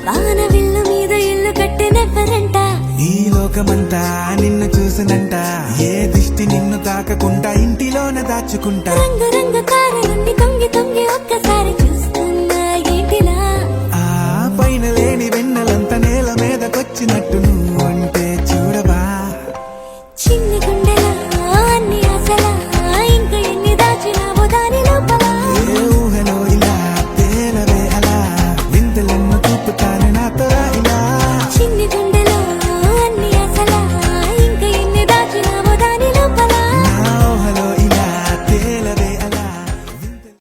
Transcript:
వాన విల్లు మీద ఇల్లు కట్టినెవ్వరంట ఈ లోకమంతా నిన్ను చూసినంట ఏ దిష్టి నిన్ను తాకకుండా ఇంటిలోన దాచుకుంటా రంగు రంగు కారు